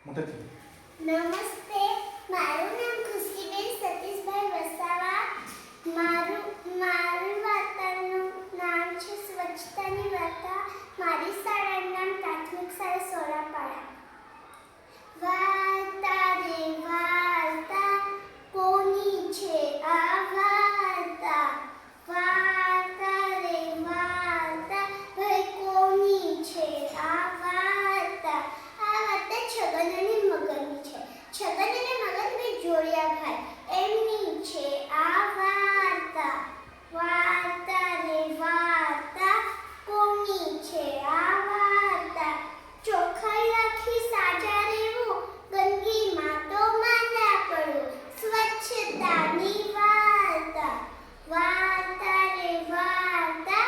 મોટેથી. નમસ્તે, મારું નામ ખુશીબેન સતીશભાઈ વસાવા. મારું વાર્તાનું નામ છે સ્વચ્છતાની વાર્તા. મારી શાળાનું નામ પ્રાથમિક શાળા સોરાપાડા. વાર્તા રે વાર્તા, કોની છે આ વાર્તા? વાર્તા રે વાર્તા, ભાઈ કોની છે આ વાર્તા? આ વાર્તા છગન અને મગનની છે. છગન અને મગન બે જોડિયા ભાઈ, એમની છે આ વાર્તા. વાર્તા રે વાર્તા, કોની છે આ વાર્તા? ચોખ્ખાઈ રાખી સાજા રહેવું, ગંદકીમાં તો માંદા પડવું. સ્વચ્છતાની વાર્તા. વાર્તા રે વાર્તા,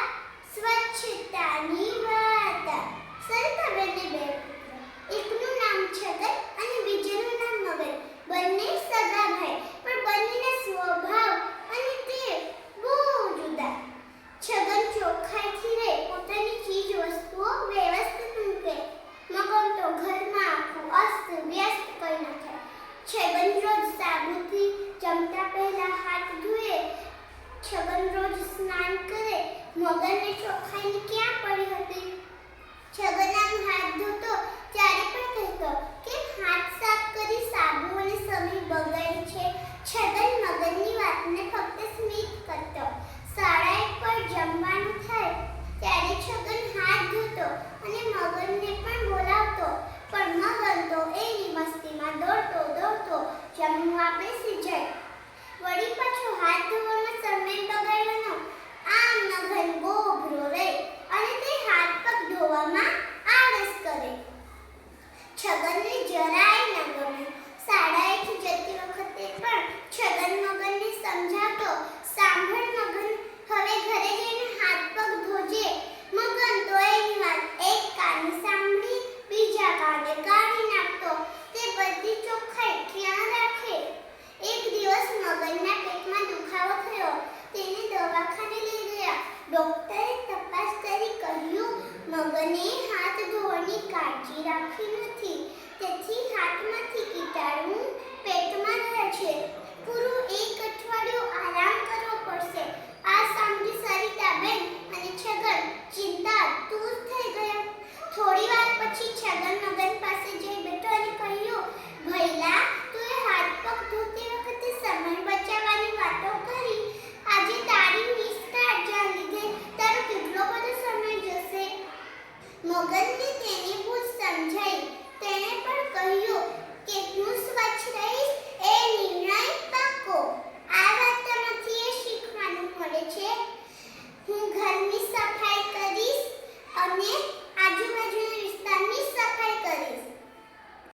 સ્વચ્છતાની વાર્તા. સરિતાબેનને બે પુત્ર, એકનું નામ છગન અને બીજાનું નામ મગન. બંને સગા ભાઈ, પણ બંનેના સ્વભાવ અને ટેવ બહુ જુદા. છગન ચોખ્ખાઈથી રહે, પોતાની ચીજ વસ્તુઓ વ્યવસ્થિત મૂકે. મગન તો ઘરમાં આખું અસ્ત વ્યસ્ત કરી નાખે. છગન રોજ સાબુથી જમતા પહેલા હાથ ધોએ. છગન રોજ સ્નાન કરે. મગનને ચોખ્ખાઈની ક્યાં પડી હતી? છગન આમ હાથ ધોતો ત્યારે પણ કહેતો કે હાથ સાફ કરી સાબુ અને સમય બગાડી છે. છગન મગનની વાતને ફક્ત સ્મિત કરતો. શાળાએ પર જમવાનું થાય ત્યારે છગન હાથ ધોતો અને મગનને પણ બોલાવતો, પણ મગન તો એની મસ્તીમાં દોડતો દોડતો જમવા બેસી જાય. વળી પાછો હાથ ધોવામાં સમય બગાડવાનો. આમ મગન ગોભરો રહે અને તે હાથ પગ ધોવામાં આળસ કરે. છગનને જરાય ન ગમે. શાળાએથી જતી વખતે પણ છગન મગનને સમજાવતો, સાંભળ મગન, હવે ઘરે જઈને હાથ પગ ધોજે. મગન તો એની વાત એક કાને સાંભળી બીજા કાને કાઢી નાખતો. તે બધી ચોખ્ખાઈ ક્યાં રાખે? એક દિવસ મગનના પેટમાં દુખાવો થયો. તેને દવાખાને લઈ ગયા. ડોક્ટરે તપાસ કરી કહ્યું, મગને હાથ ધોવાની કાળજી રાખી નથી, તેથી હાથમાંથી કીટાણુ પેટમાં રહે છે. પૂરું એક અઠવાડિયું આરામ કરવો પડશે. આ સાંભળી સરિતાબેન અને છગન ચિંતાતુર થઈ ગયા. થોડી વાર પછી છગન મગન પાસે જઈ બેઠો અને કહ્યું, ભઈલા, તું હાથ પગ ધોતી વખતે સમય બચાવવાની વાતો કરી. આજે તારી નિષ્કાળજીના લીધે તારો કેટલો બધો સમય જશે. મગનને તેની ભૂલ સમજાઈ. તેણે પણ કહ્યું કે હું સ્વચ્છ રહીશ, એ નિર્ણય પાકો. આ વાર્તામાંથી એ શીખવાનું મળે છે, હું ઘરની સફાઈ કરીશ અને